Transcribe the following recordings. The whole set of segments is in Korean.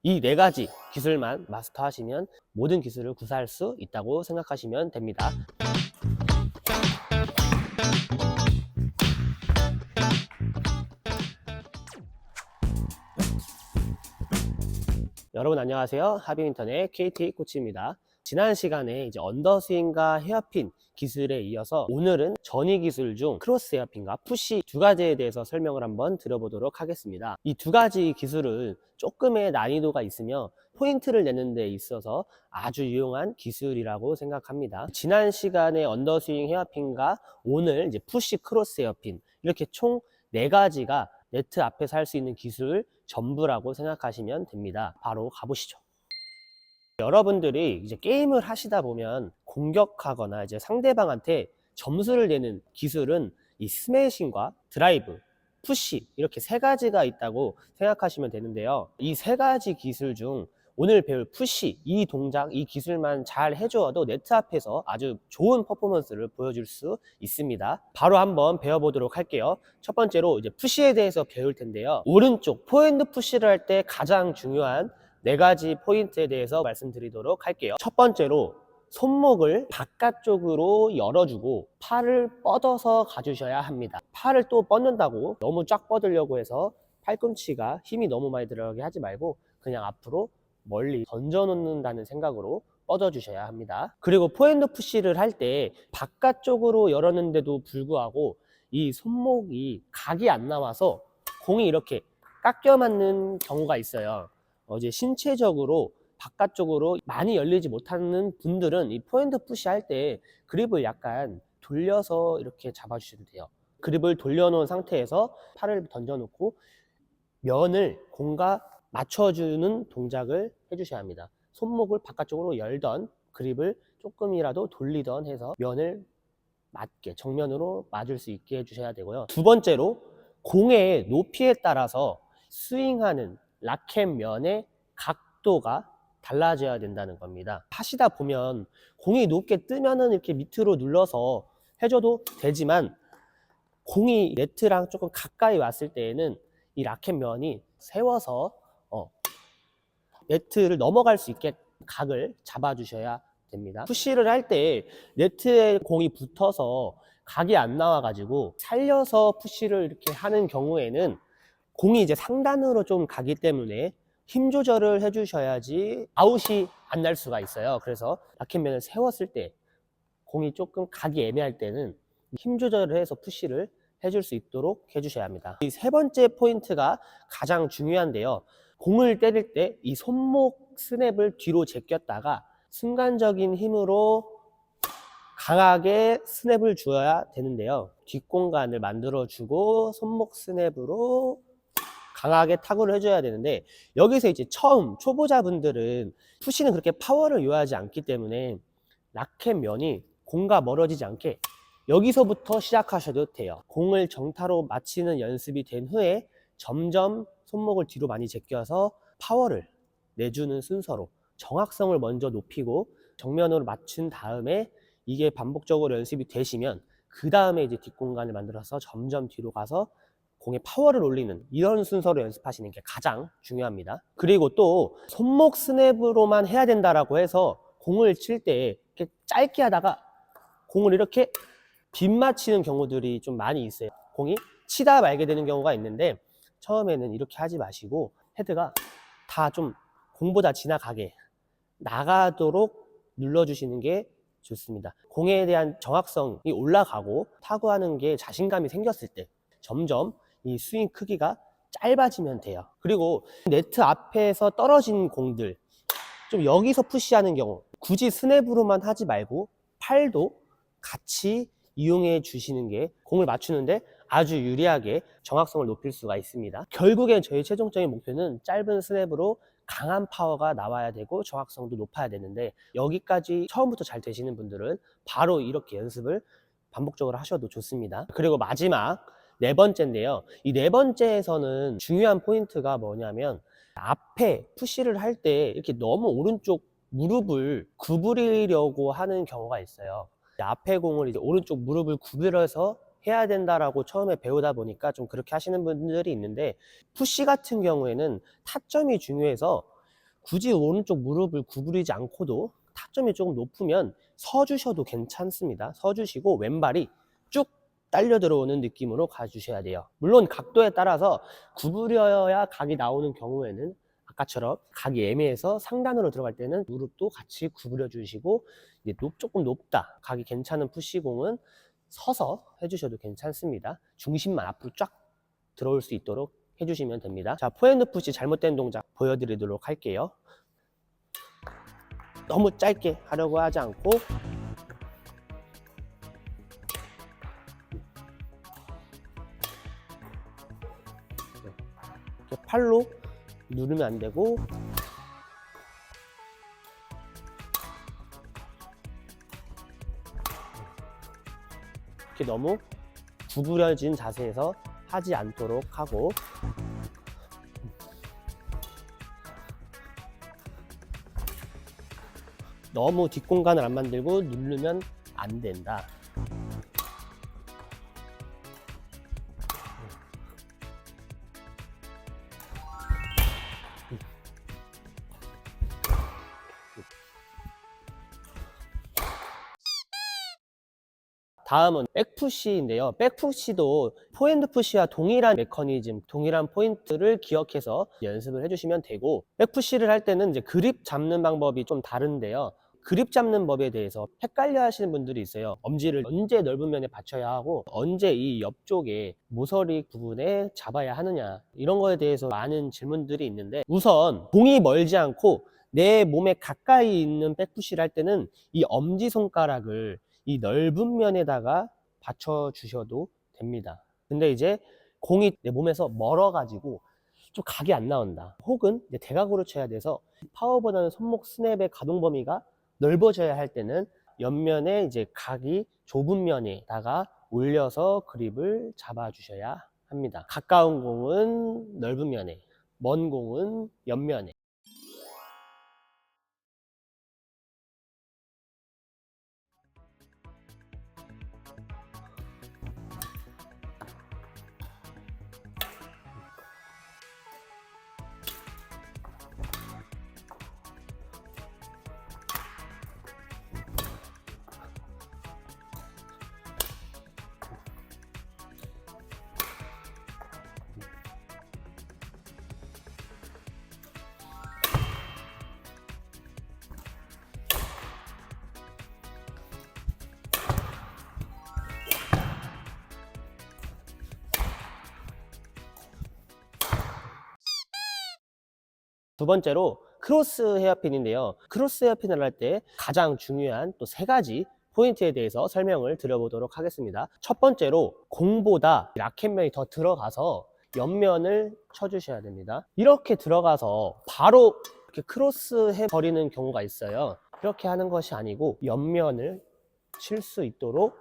이 네 가지 기술만 마스터하시면 모든 기술을 구사할 수 있다고 생각하시면 됩니다. 여러분 안녕하세요. 하비민턴의 KT 코치입니다. 지난 시간에 이제 언더스윙과 헤어핀 기술에 이어서 오늘은 전위 기술 중 크로스 헤어핀과 푸시 두 가지에 대해서 설명을 한번 드려보도록 하겠습니다. 이 두 가지 기술은 조금의 난이도가 있으며 포인트를 내는 데 있어서 아주 유용한 기술이라고 생각합니다. 지난 시간에 언더스윙 헤어핀과 오늘 이제 푸시 크로스 헤어핀 이렇게 총 4가지가 네트 앞에서 할 수 있는 기술 전부라고 생각하시면 됩니다. 바로 가보시죠. 여러분들이 이제 게임을 하시다 보면 공격하거나 이제 상대방한테 점수를 내는 기술은 이 스매싱과 드라이브, 푸시 이렇게 3가지가 있다고 생각하시면 되는데요. 이 3가지 기술 중 오늘 배울 푸시, 이 동작, 이 기술만 잘 해주어도 네트 앞에서 아주 좋은 퍼포먼스를 보여줄 수 있습니다. 바로 한번 배워보도록 할게요. 첫 번째로 이제 푸시에 대해서 배울 텐데요. 오른쪽 포핸드 푸시를 할 때 가장 중요한 4가지 포인트에 대해서 말씀드리도록 할게요. 첫 번째로 손목을 바깥쪽으로 열어주고 팔을 뻗어서 가주셔야 합니다. 팔을 또 뻗는다고 너무 쫙 뻗으려고 해서 팔꿈치가 힘이 너무 많이 들어가게 하지 말고 그냥 앞으로 멀리 던져 놓는다는 생각으로 뻗어 주셔야 합니다. 그리고 포핸드 푸시를 할 때 바깥쪽으로 열었는데도 불구하고 이 손목이 각이 안 나와서 공이 이렇게 깎여 맞는 경우가 있어요. 이제 신체적으로 바깥쪽으로 많이 열리지 못하는 분들은 이 포핸드 푸시 할 때 그립을 약간 돌려서 이렇게 잡아주셔도 돼요. 그립을 돌려놓은 상태에서 팔을 던져놓고 면을 공과 맞춰주는 동작을 해주셔야 합니다. 손목을 바깥쪽으로 열던 그립을 조금이라도 돌리던 해서 면을 맞게 정면으로 맞을 수 있게 해주셔야 되고요. 두 번째로 공의 높이에 따라서 스윙하는 라켓 면의 각도가 달라져야 된다는 겁니다. 하시다 보면 공이 높게 뜨면은 이렇게 밑으로 눌러서 해줘도 되지만 공이 네트랑 조금 가까이 왔을 때에는 이 라켓 면이 세워서 네트를 넘어갈 수 있게 각을 잡아주셔야 됩니다. 푸시를 할 때 네트에 공이 붙어서 각이 안 나와가지고 살려서 푸시를 이렇게 하는 경우에는 공이 이제 상단으로 좀 가기 때문에 힘 조절을 해주셔야지 아웃이 안 날 수가 있어요. 그래서 라켓면을 세웠을 때 공이 조금 각이 애매할 때는 힘 조절을 해서 푸시를 해줄 수 있도록 해주셔야 합니다. 이 3번째 포인트가 가장 중요한데요. 공을 때릴 때 이 손목 스냅을 뒤로 제꼈다가 순간적인 힘으로 강하게 스냅을 줘야 되는데요. 뒷공간을 만들어주고 손목 스냅으로 강하게 타구를 해줘야 되는데 여기서 이제 처음 초보자분들은 푸시는 그렇게 파워를 요하지 않기 때문에 라켓 면이 공과 멀어지지 않게 여기서부터 시작하셔도 돼요. 공을 정타로 맞히는 연습이 된 후에 점점 손목을 뒤로 많이 제껴서 파워를 내주는 순서로 정확성을 먼저 높이고 정면으로 맞춘 다음에 이게 반복적으로 연습이 되시면 그 다음에 이제 뒷공간을 만들어서 점점 뒤로 가서 공의 파워를 올리는 이런 순서로 연습하시는 게 가장 중요합니다. 그리고 또 손목 스냅으로만 해야 된다라고 해서 공을 칠 때 이렇게 짧게 하다가 공을 이렇게 빗맞히는 경우들이 좀 많이 있어요. 공이 치다 말게 되는 경우가 있는데 처음에는 이렇게 하지 마시고 헤드가 다 좀 공보다 지나가게 나가도록 눌러주시는 게 좋습니다. 공에 대한 정확성이 올라가고 타구하는 게 자신감이 생겼을 때 점점 이 스윙 크기가 짧아지면 돼요. 그리고 네트 앞에서 떨어진 공들 좀 여기서 푸시하는 경우 굳이 스냅으로만 하지 말고 팔도 같이 이용해 주시는 게 공을 맞추는데 아주 유리하게 정확성을 높일 수가 있습니다. 결국엔 저희 최종적인 목표는 짧은 스냅으로 강한 파워가 나와야 되고 정확성도 높아야 되는데 여기까지 처음부터 잘 되시는 분들은 바로 이렇게 연습을 반복적으로 하셔도 좋습니다. 그리고 마지막 4번째인데요. 이 4번째에서는 중요한 포인트가 뭐냐면 앞에 푸시를 할 때 이렇게 너무 오른쪽 무릎을 구부리려고 하는 경우가 있어요. 앞에 공을 이제 오른쪽 무릎을 구부려서 해야 된다라고 처음에 배우다 보니까 좀 그렇게 하시는 분들이 있는데 푸시 같은 경우에는 타점이 중요해서 굳이 오른쪽 무릎을 구부리지 않고도 타점이 조금 높으면 서주셔도 괜찮습니다. 서주시고 왼발이 쭉 딸려 들어오는 느낌으로 가주셔야 돼요. 물론 각도에 따라서 구부려야 각이 나오는 경우에는 아까처럼 각이 애매해서 상단으로 들어갈 때는 무릎도 같이 구부려 주시고, 이제 조금 높다, 각이 괜찮은 푸시공은 서서 해주셔도 괜찮습니다. 중심만 앞으로 쫙 들어올 수 있도록 해주시면 됩니다. 자, 포핸드 푸시 잘못된 동작 보여드리도록 할게요. 너무 짧게 하려고 하지 않고 이렇게 팔로 누르면 안 되고, 이렇게 너무 구부려진 자세에서 하지 않도록 하고, 너무 뒷공간을 안 만들고 누르면 안 된다. 다음은 백푸시인데요. 백푸시도 포핸드 푸시와 동일한 메커니즘, 동일한 포인트를 기억해서 연습을 해주시면 되고, 백푸시를 할 때는 이제 그립 잡는 방법이 좀 다른데요. 그립 잡는 법에 대해서 헷갈려 하시는 분들이 있어요. 엄지를 언제 넓은 면에 받쳐야 하고 언제 이 옆쪽에 모서리 부분에 잡아야 하느냐, 이런 거에 대해서 많은 질문들이 있는데, 우선 공이 멀지 않고 내 몸에 가까이 있는 백푸시를 할 때는 이 엄지손가락을 이 넓은 면에다가 받쳐 주셔도 됩니다. 근데 이제 공이 내 몸에서 멀어 가지고 좀 각이 안 나온다, 혹은 이제 대각으로 쳐야 돼서 파워보다는 손목 스냅의 가동 범위가 넓어져야 할 때는 옆면에 이제 각이 좁은 면에다가 올려서 그립을 잡아 주셔야 합니다. 가까운 공은 넓은 면에, 먼 공은 옆면에. 두 번째로 크로스 헤어핀인데요. 크로스 헤어핀을 할 때 가장 중요한 또 세 가지 포인트에 대해서 설명을 드려보도록 하겠습니다. 첫 번째로 공보다 라켓면이 더 들어가서 옆면을 쳐주셔야 됩니다. 이렇게 들어가서 바로 이렇게 크로스 해버리는 경우가 있어요. 이렇게 하는 것이 아니고 옆면을 칠 수 있도록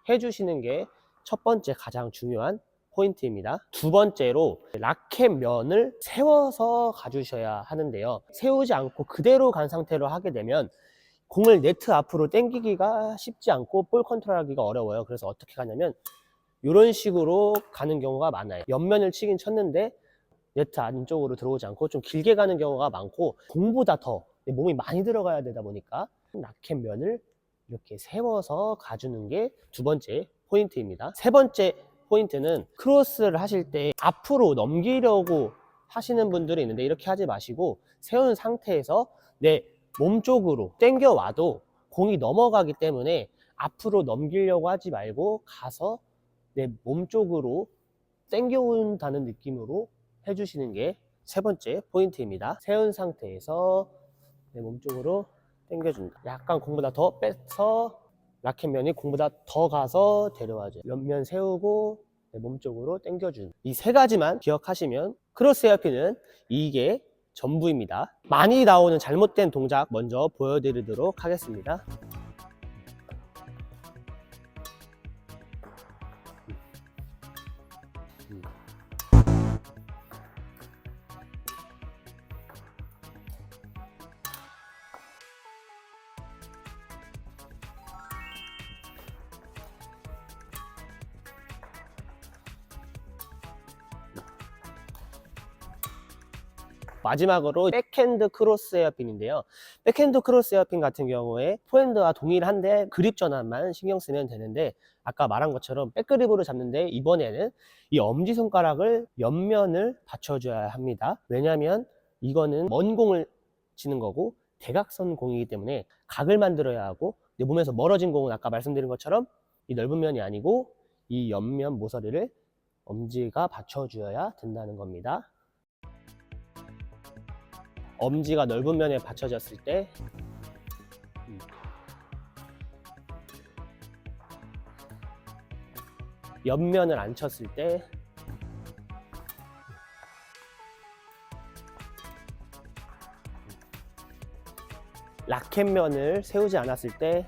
해주시는 게 첫 번째 가장 중요한 포인트입니다. 두 번째로 라켓 면을 세워서 가주셔야 하는데요. 세우지 않고 그대로 간 상태로 하게 되면 공을 네트 앞으로 당기기가 쉽지 않고 볼 컨트롤하기가 어려워요. 그래서 어떻게 가냐면 이런 식으로 가는 경우가 많아요. 옆면을 치긴 쳤는데 네트 안쪽으로 들어오지 않고 좀 길게 가는 경우가 많고, 공보다 더 몸이 많이 들어가야 되다 보니까 라켓 면을 이렇게 세워서 가주는 게 두 번째 포인트입니다. 세 번째 포인트는 크로스를 하실 때 앞으로 넘기려고 하시는 분들이 있는데, 이렇게 하지 마시고 세운 상태에서 내 몸 쪽으로 당겨 와도 공이 넘어가기 때문에 앞으로 넘기려고 하지 말고 가서 내 몸 쪽으로 당겨 온다는 느낌으로 해주시는 게 세 번째 포인트입니다. 세운 상태에서 내 몸 쪽으로 당겨준다. 약간 공보다 더 빼서 라켓면이 공보다 더 가서 데려와줘요. 옆면 세우고 내 몸 쪽으로 당겨준, 이 세 가지만 기억하시면 크로스 헤어핀은 이게 전부입니다. 많이 나오는 잘못된 동작 먼저 보여드리도록 하겠습니다. 마지막으로 백핸드 크로스 헤어핀인데요. 백핸드 크로스 헤어핀 같은 경우에 포핸드와 동일한데 그립 전환만 신경 쓰면 되는데, 아까 말한 것처럼 백그립으로 잡는데 이번에는 이 엄지손가락을 옆면을 받쳐줘야 합니다. 왜냐하면 이거는 먼 공을 치는 거고 대각선 공이기 때문에 각을 만들어야 하고, 내 몸에서 멀어진 공은 아까 말씀드린 것처럼 이 넓은 면이 아니고 이 옆면 모서리를 엄지가 받쳐주어야 된다는 겁니다. 엄지가 넓은 면에 받쳐졌을 때 옆면을 안 쳤을 때 라켓면을 세우지 않았을 때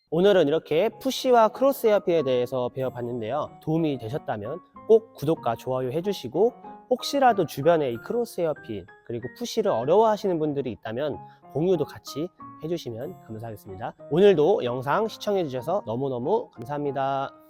오늘은 이렇게 푸시와 크로스 헤어핀에 대해서 배워봤는데요. 도움이 되셨다면 꼭 구독과 좋아요 해주시고, 혹시라도 주변에 이 크로스 헤어핀 그리고 푸시를 어려워하시는 분들이 있다면 공유도 같이 해주시면 감사하겠습니다. 오늘도 영상 시청해주셔서 너무너무 감사합니다.